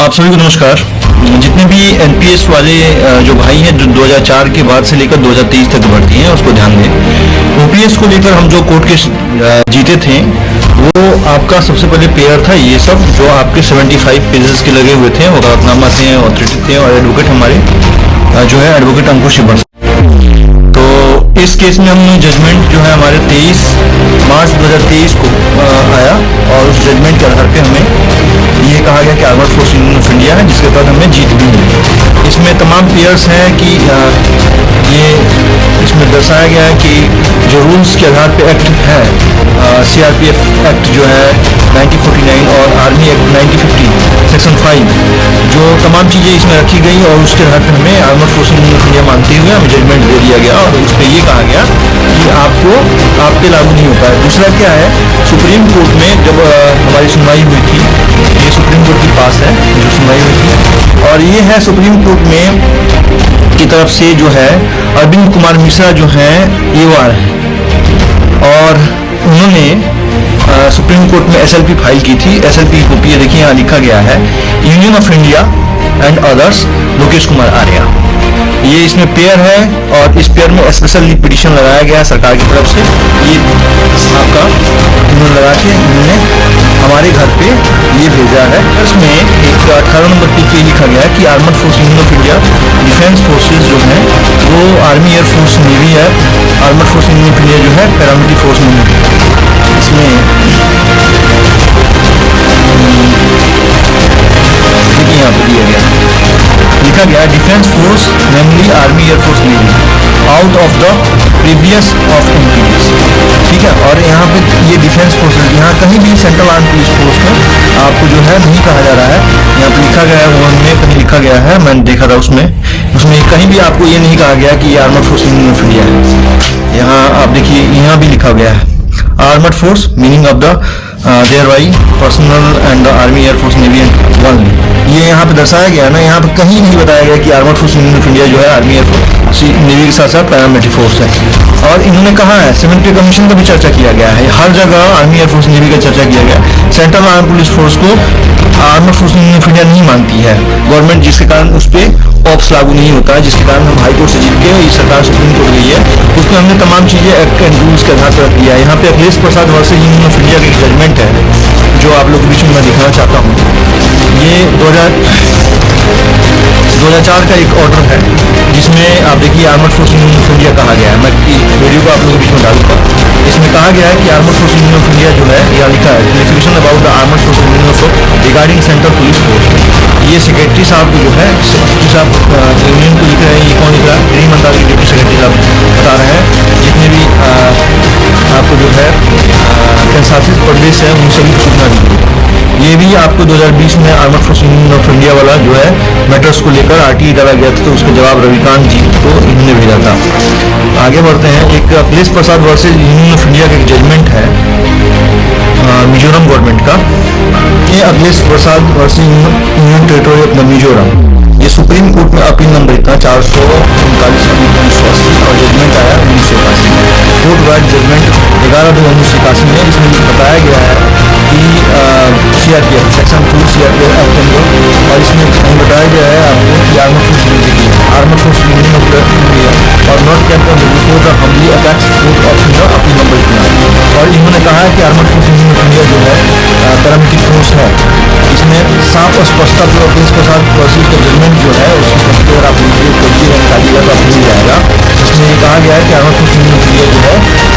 आप सभी को नमस्कार। जितने भी एनपीएस वाले जो भाई हैं जो 2004 के बाद से लेकर 2023 तक भर्ती हैं उसको ध्यान दें। ओपीएस को लेकर हम जो कोर्ट केस जीते थे वो आपका सबसे पहले पेयर था ये सब जो आपके 75 पेजेस के लगे हुए थे, वकालतनामा थे, ऑथोरिटी थे और एडवोकेट हमारे जो है एडवोकेट अंकुश शिबर। तो इस केस में हमने जजमेंट जो है हमारे 23 मार्च 2023 को आया और उस जजमेंट के आधार पे हमें ये कहा गया कि armed force union of India है, जिसके बाद हमें जीत भी मिली। इसमें तमाम पेयर्स हैं कि ये इसमें दर्शाया गया है कि जो रूल्स के आधार पे एक्ट है सीआरपीएफ एक्ट जो है 1949 और आर्मी एक्ट 1950 सेक्शन 5 जो तमाम चीज़ें इसमें रखी गई और उसके आधार पर हमें armoured force union of India मानते हुए हमें जजमेंट दे दिया गया और उस पर ये कहा गया कि आपको आप पे लागू नहीं होता है। दूसरा क्या है, सुप्रीम कोर्ट में जब हमारी सुनवाई हुई थी, ये सुप्रीम कोर्ट के पास है जो सुनवाई हुई थी और ये है सुप्रीम कोर्ट में की तरफ से जो है अरविंद कुमार मिश्रा जो है एवार है और उन्होंने सुप्रीम कोर्ट में एसएलपी फाइल की थी। एसएलपी की कॉपी देखिए यहाँ लिखा गया है union of India and others Lokesh Kumar Arya. ये इसमें पेयर है और इस पेयर में स्पेशल पिटीशन लगाया गया है सरकार की तरफ से। ये आपका इन्होंने लगा के इन्होंने हमारे घर पे ये भेजा है। इसमें एक 18 नंबर पे लिखा गया है कि armed force union of India defence forces जो है वो आर्मी, एयरफोर्स, नेवी है। Armoured force union of India जो है पैरामिलिट्री फोर्स नहीं। इसमें देखिए यहाँ पे दिया गया लिखा गया defence force mainly army, air force, navy out of the previous of NPS. ठीक है, और यहाँ पे ये डिफेंस फोर्सेज यहाँ कहीं भी सेंट्रल आर्म पुलिस फोर्स में आपको जो है नहीं कहा जा रहा है। यहाँ पे लिखा गया है वन में कहीं लिखा गया है, मैंने देखा था उसमें कहीं भी आपको ये नहीं कहा गया कि ये armoured force union of India है। यहाँ आप देखिए यहाँ भी लिखा गया है armoured force meaning of the there by personal and the army, air force, navy and one. ये यहाँ पे दर्शाया गया ना, यहाँ पे कहीं नहीं बताया गया कि armed force union of India जो है आर्मी, एयरफोर्स, नेवी के साथ साथ पैरामिलिट्री फोर्स है। और इन्होंने कहा है 7 पे कमीशन का भी चर्चा किया गया है, हर जगह आर्मी, एयरफोर्स, नेवी का चर्चा किया गया। सेंट्रल आर्म पुलिस फोर्स को armoured force union of India नहीं मानती है गवर्नमेंट, जिसके कारण उस पर ऑप्स लागू नहीं होता है, जिसके कारण हम हाई कोर्ट से जीत के ये सरकार सुप्रीम कोर्ट गई है। उसमें हमने तमाम चीज़ें एक्ट एंड रूल्स के आधार पर रख दिया है। यहाँ पे Akhilesh Prasad versus Union of India का जजमेंट है जो आप लोग के बीच में मैं दिखाना चाहता हूँ। ये 2004 का एक ऑर्डर है जिसमें आप देखिए armoured force union of India कहा गया है। मैं वीडियो को आप लोगों के बीच में डालूंगा। इसमें कहा गया है कि armed force union of India जो है यहाँ लिखा है clarification about the armoured force union of regarding central police force. ये सेक्रेटरी साहब को जो है यूनियन को लिख रहे हैं, ये कौन लिख रहा है, गृह मंत्रालय के डिप्टी सेक्रेटरी साहब बता रहे हैं। जितने भी आपको जो है केंद्रशासित प्रदेश है उन सभी को सूचना दी। ये भी आपको 2020 में armoured force union of India वाला जो है मैटर्स को लेकर आरटीई डाला गया था, तो उसका जवाब रविकांत जी को इन्होंने भेजा था। आगे बढ़ते हैं। एक Akhilesh Prasad versus Union of India का एक जजमेंट है मिजोरम गवर्नमेंट का। ये Akhilesh Prasad versus Union Territory of the Mizoram. ये सुप्रीम कोर्ट में अपील नंबर था 439/1980 और जजमेंट आया 1981। कोर्ट वाइड जजमेंट 11/2/1981 में। इसमें बताया गया है कि सीआरपीएफ सेक्शन 2 सीआरपीएफ एक्ट और इसमें बताया गया है आपको कि armed force union of India और not kept on before the humbly attacks court of India appeal number इतना। और इन्होंने कहा है कि armed force union of India जो है पैरामिलिट्री फोर्स है। इसमें साफ और स्पष्टता जो अखिलेश प्रसाद वर्सेस का जजमेंट जो है उसकी अगर आप वीडियो खोलिएगा निकालिएगा तो आप मिल जाएगा। इसमें ये कहा गया है कि armed force union of India जो है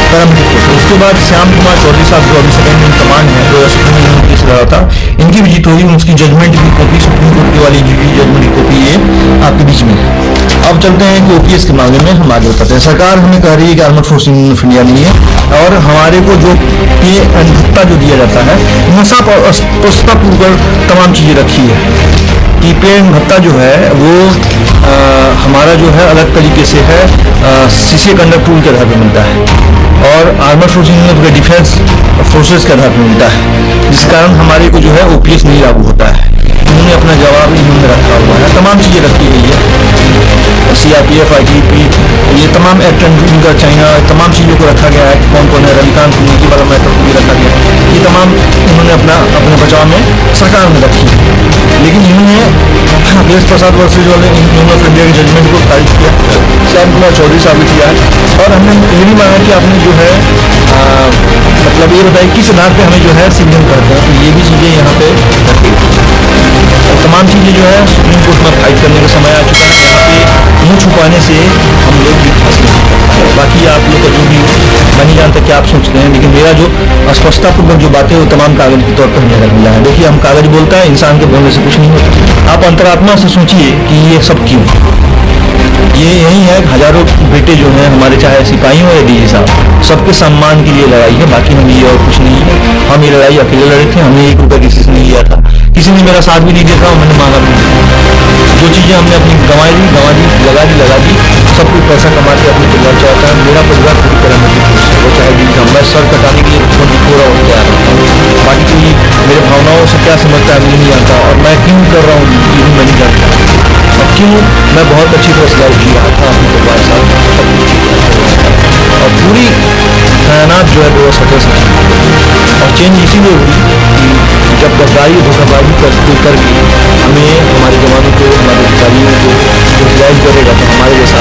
पैरामिलिट्री फोर्स। उसके बाद श्याम कुमार चौधरी साहब जो अभी सेकेंड इन कमांड है 2017 से रहा था, इनकी भी जीत होगी। उसकी जजमेंट की कॉपी सुप्रीम कोर्ट की वाली जजमेंट की कॉपी ये आपके बीच में है। अब चलते हैं कि ओपीएस के मामले में हम आगे बताते हैं। सरकार हमें कह रही है कि armed force union of India नहीं है और हमारे को जो पे एंड भत्ता जो दिया जाता है नशा और स्पष्टतापूर्वक तमाम चीज़ें रखी है कि पे एंड भत्ता जो है वो हमारा जो है अलग तरीके से है, सीसी कंडक्ट रूल के आधार पर मिलता है और armoured force union of defence forces के आधार पर मिलता है, जिस कारण हमारे को जो है ओपीएस नहीं लागू होता है। इन्होंने अपना जवाब इन्होंने रखा हुआ है, तमाम चीज़ें रखी गई है, सीआरपीएफ, आईटीबीपी, ये तमाम एक्ट एंड रूल का चाइना तमाम चीज़ों को रखा गया है। कौन कौन है, रविकांत नीति वाला मैटर को भी रखा गया है। ये तमाम इन्होंने अपने बचाव में सरकार में रखी है। लेकिन इन्होंने अखिलेश प्रसाद वर्सेज वाले यूनियन ऑफ इंडिया के जजमेंट को खारिज किया, श्याम कुमार चौधरी साहब ने किया। और हमने ये भी मांगा कि आपने जो है मतलब ये बताइए किस आधार पे हमें जो है सिंगल करते हैं, तो ये भी चीज़ें यहाँ पे रखी। और तमाम चीज़ें जो है सुप्रीम कोर्ट में फाइट करने का समय आ चुका है। यहाँ पे मुँह छुपाने से हम लोग भी फंस नहीं सकते। बाकी आप लोग का जो भी मैं नहीं जानता क्या आप सोचते हैं, लेकिन मेरा जो अस्पष्टतापूर्वक जो बातें वो तमाम कागज के तौर पर हमें लग मिला है। देखिए, हम कागज बोलता है, इंसान के बोलने से कुछ नहीं होता। आप अंतरात्मा से सोचिए कि ये सब क्यों। ये यही है, हजारों बेटे जो हैं हमारे, चाहे सिपाही हो या डीजी साहब, सबके सम्मान के लिए लड़ाई है, बाकी हम ये और कुछ नहीं है। हम ये लड़ाई अकेले लड़े थे, हमने 1 रुपया किसी से नहीं लिया था, किसी ने मेरा साथ भी नहीं दिया था और मैंने मांगा भी नहीं। जो चीज़ें हमने अपनी गंवा दी, लगा दी। सब कुछ पैसा कमा के अपने परिवार चलाता है। मेरा परिवार पूरी तरह मुझे खुश है, वो चाहे जिनका मैं सर कटाने के लिए छोटी थोड़ा हो गया है। बाकी कोई मेरे भावनाओं से क्या समझता है मुझे नहीं आता, और मैं क्यों कर रहा हूँ ये भी मैं नहीं जानता। और क्यों मैं बहुत अच्छी तरह से लाइफ जी रहा था अपने परिवार के साथ, सब कुछ ठीक है। और पूरी कायनात जो है वो सटे से और चेंज इसीलिए हुई कि जब गद्दारी धोखाबाजी करके हमें हमारे जवानों को, हमारे अधिकारियों को यूटिलाइज करेगा, तो हमारे जैसा